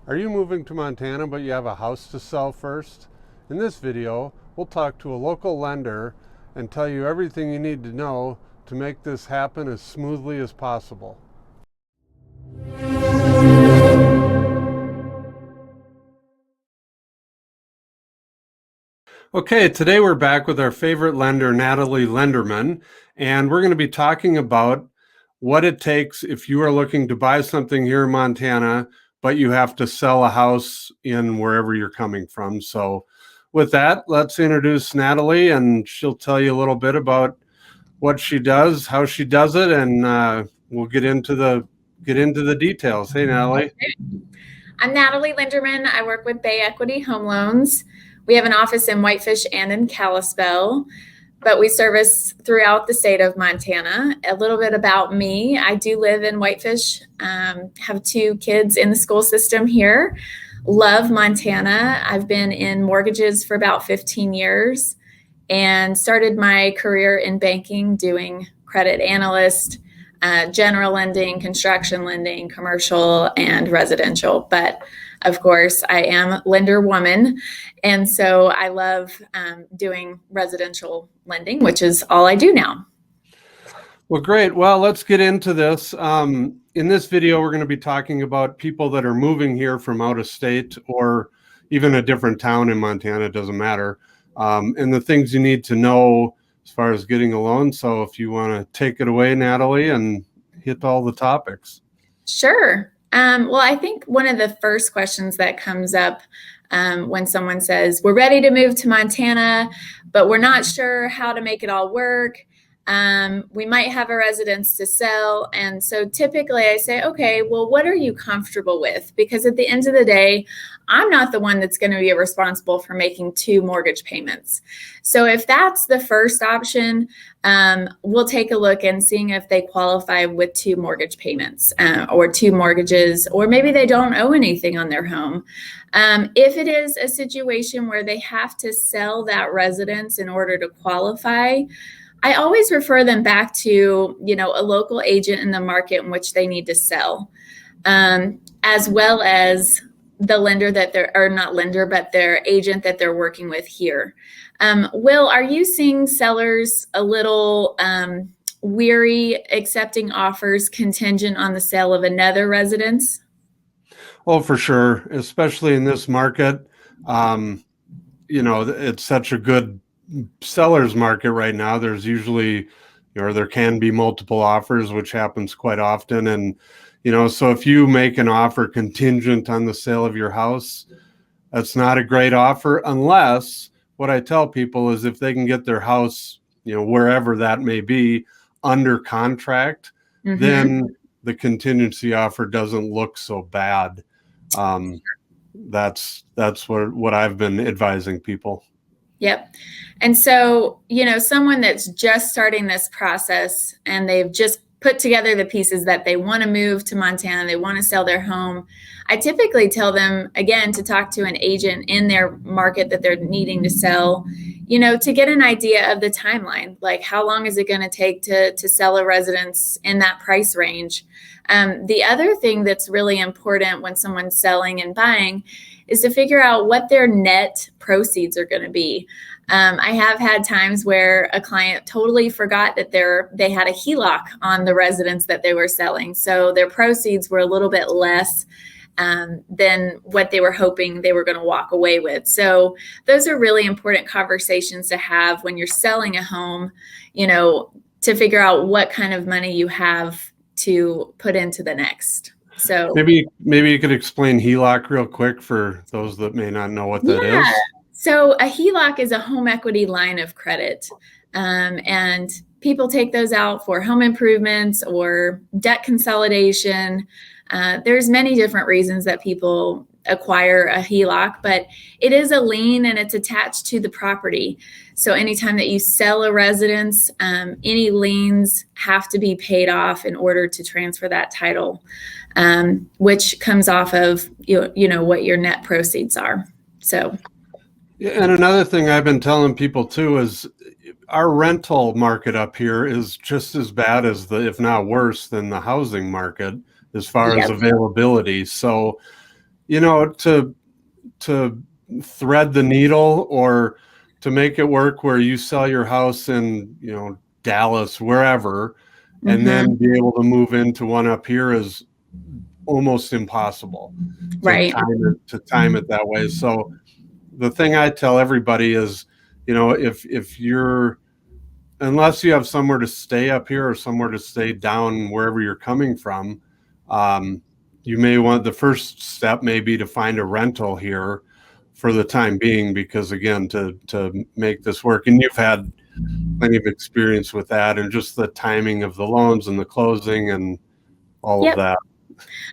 Are you moving to Montana but you have a house to sell first? In this video, we'll talk to a local lender and tell you everything you need to know to make this happen as smoothly as possible. Okay, today we're back with our favorite lender, Natalie Lenderman, and we're going to be talking about what it takes if you are looking to buy something here in Montana, but you have to sell a house in wherever you're coming from. So with that, let's introduce Natalie, and she'll tell you a little bit about what she does, how she does it, and we'll get into the details. Hey, Natalie. I'm Natalie Linderman. I work with Bay Equity Home Loans. We have an office in Whitefish and in Kalispell, but we service throughout the state of Montana. A little bit about me. I do live in Whitefish, have 2 kids in the school system here. Love Montana. I've been in mortgages for about 15 years and started my career in banking doing credit analyst, general lending, construction lending, commercial, and residential. But of course, I am lender woman. And so I love doing residential lending, which is all I do now. Well, great. Well, let's get into this. In this video, we're going to be talking about people that are moving here from out of state or even a different town in Montana, it doesn't matter. And the things you need to know as far as getting a loan. So if you want to take it away, Natalie, and hit all the topics. Sure. Well, I think one of the first questions that comes up when someone says, we're ready to move to Montana, but we're not sure how to make it all work. We might have a residence to sell. And so typically I say, okay, well, what are you comfortable with? Because at the end of the day, I'm not the one that's going to be responsible for making 2 mortgage payments. So if that's the first option, we'll take a look and seeing if they qualify with 2 mortgage payments or 2 mortgages, or maybe they don't owe anything on their home. If it is a situation where they have to sell that residence in order to qualify, I always refer them back to, a local agent in the market in which they need to sell, as well as the lender that or not lender, but their agent that they're working with here. Will, are you seeing sellers a little weary accepting offers contingent on the sale of another residence? Oh, for sure, especially in this market. It's such a good seller's market right now. There's usually, there can be multiple offers, which happens quite often. And, so if you make an offer contingent on the sale of your house, that's not a great offer, unless what I tell people is if they can get their house, wherever that may be, under contract, then the contingency offer doesn't look so bad. That's what I've been advising people. Yep. And so, someone that's just starting this process and they've just put together the pieces that they want to move to Montana, they want to sell their home, I typically tell them, again, to talk to an agent in their market that they're needing to sell, to get an idea of the timeline. Like, how long is it going to take to sell a residence in that price range? The other thing that's really important when someone's selling and buying is to figure out what their net proceeds are going to be. I have had times where a client totally forgot that they had a HELOC on the residence that they were selling. So their proceeds were a little bit less than what they were hoping they were going to walk away with. So those are really important conversations to have when you're selling a home, to figure out what kind of money you have to put into the next. So maybe you could explain HELOC real quick for those that may not know what that is. So a HELOC is a home equity line of credit. And people take those out for home improvements or debt consolidation. There's many different reasons that people acquire a HELOC, but it is a lien and it's attached to the property. So anytime that you sell a residence, any liens have to be paid off in order to transfer that title, which comes off of what your net proceeds are. So, yeah, and another thing I've been telling people too is our rental market up here is just as bad as if not worse than the housing market as far as availability. So to thread the needle or to make it work where you sell your house in, Dallas, wherever, and then be able to move into one up here is almost impossible Right. to time it that way. So the thing I tell everybody is, if you're, unless you have somewhere to stay up here or somewhere to stay down wherever you're coming from, you may want, the first step may be to find a rental here for the time being, because again, to make this work, and you've had plenty of experience with that, and just the timing of the loans and the closing and all of that.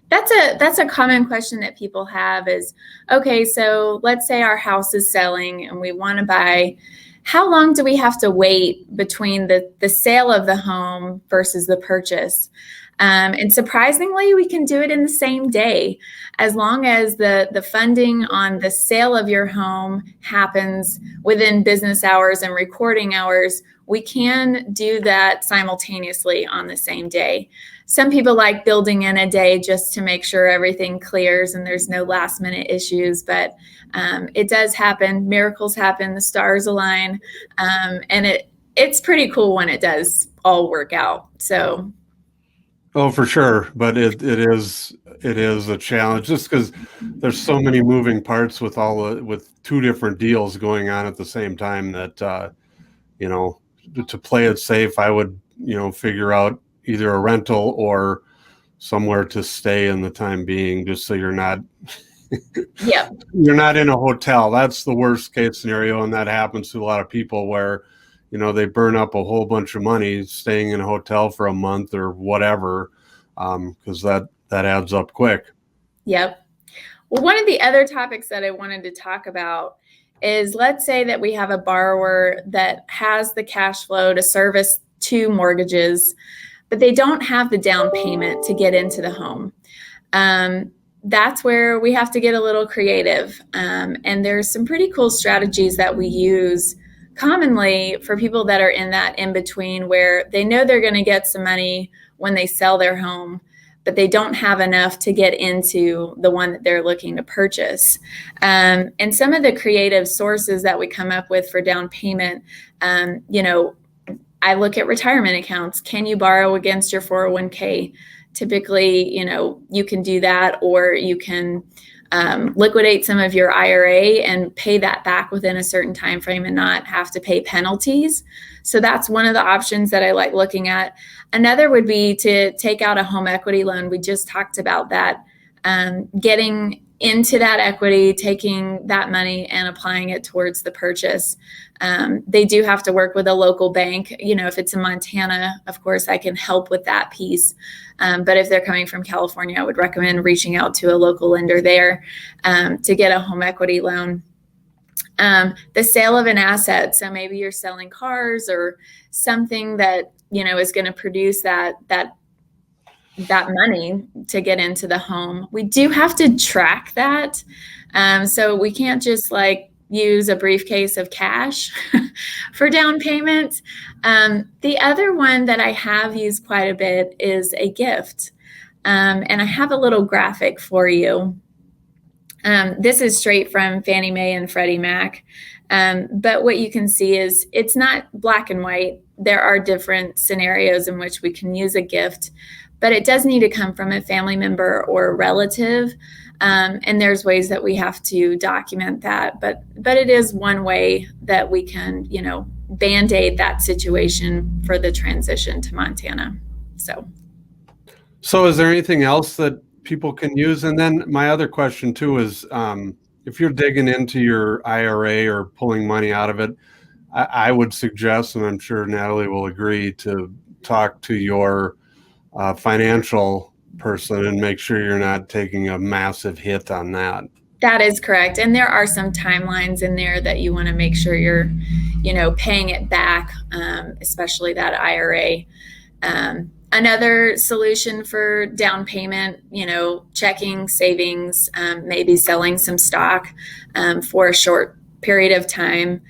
That's a common question that people have is, okay, so let's say our house is selling and we want to buy. How long do we have to wait between the sale of the home versus the purchase? And surprisingly, we can do it in the same day, as long as the funding on the sale of your home happens within business hours and recording hours. We can do that simultaneously on the same day. Some people like building in a day just to make sure everything clears and there's no last minute issues, but it does happen. Miracles happen, the stars align, and it's pretty cool when it does all work out. So. Oh, for sure. But it is a challenge, just because there's so many moving parts with with two different deals going on at the same time that, to play it safe, I would, figure out either a rental or somewhere to stay in the time being, just so you're not, you're not in a hotel. That's the worst case scenario. And that happens to a lot of people where, they burn up a whole bunch of money staying in a hotel for a month or whatever, because that adds up quick. Yep. Well, one of the other topics that I wanted to talk about is, let's say that we have a borrower that has the cash flow to service 2 mortgages, but they don't have the down payment to get into the home. That's where we have to get a little creative. And there's some pretty cool strategies that we use commonly for people that are in that in between, where they know they're going to get some money when they sell their home, but they don't have enough to get into the one that they're looking to purchase. And some of the creative sources that we come up with for down payment, I look at retirement accounts. Can you borrow against your 401k? Typically, you can do that, or you can liquidate some of your IRA and pay that back within a certain time frame and not have to pay penalties. So that's one of the options that I like looking at. Another would be to take out a home equity loan. We just talked about that. Getting into that equity, taking that money and applying it towards the purchase. They do have to work with a local bank. If it's in Montana, of course, I can help with that piece. But if they're coming from California, I would recommend reaching out to a local lender there to get a home equity loan. The sale of an asset. So maybe you're selling cars or something that, is going to produce that money to get into the home. We do have to track that. So we can't just use a briefcase of cash for down payment. The other one that I have used quite a bit is a gift. And I have a little graphic for you. This is straight from Fannie Mae and Freddie Mac. But what you can see is it's not black and white. There are different scenarios in which we can use a gift, but it does need to come from a family member or a relative. And there's ways that we have to document that, but it is one way that we can, Band-Aid that situation for the transition to Montana. So is there anything else that people can use? And then my other question too is, if you're digging into your IRA or pulling money out of it, I would suggest, and I'm sure Natalie will agree, to talk to your financial person and make sure you're not taking a massive hit on that. That is correct. And there are some timelines in there that you want to make sure you're, paying it back, especially that IRA. Another solution for down payment, checking savings, maybe selling some stock for a short period of time.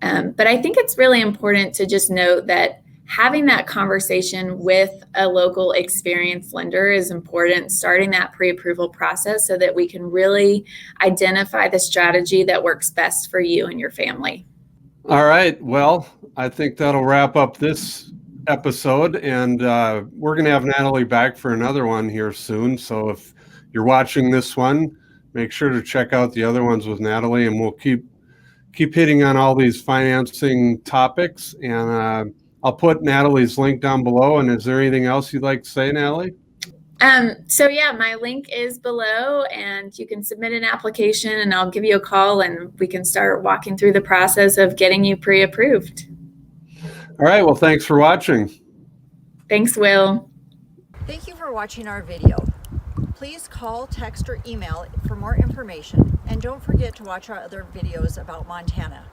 But I think it's really important to just note that having that conversation with a local experienced lender is important, starting that pre-approval process so that we can really identify the strategy that works best for you and your family. All right. Well, I think that'll wrap up this episode, and we're going to have Natalie back for another one here soon. So if you're watching this one, make sure to check out the other ones with Natalie, and we'll keep hitting on all these financing topics. And I'll put Natalie's link down below. And is there anything else you'd like to say, Natalie? So yeah, my link is below, and you can submit an application and I'll give you a call and we can start walking through the process of getting you pre-approved. All right. Well, thanks for watching. Thanks, Will. Thank you for watching our video. Please call, text, or email for more information. And don't forget to watch our other videos about Montana.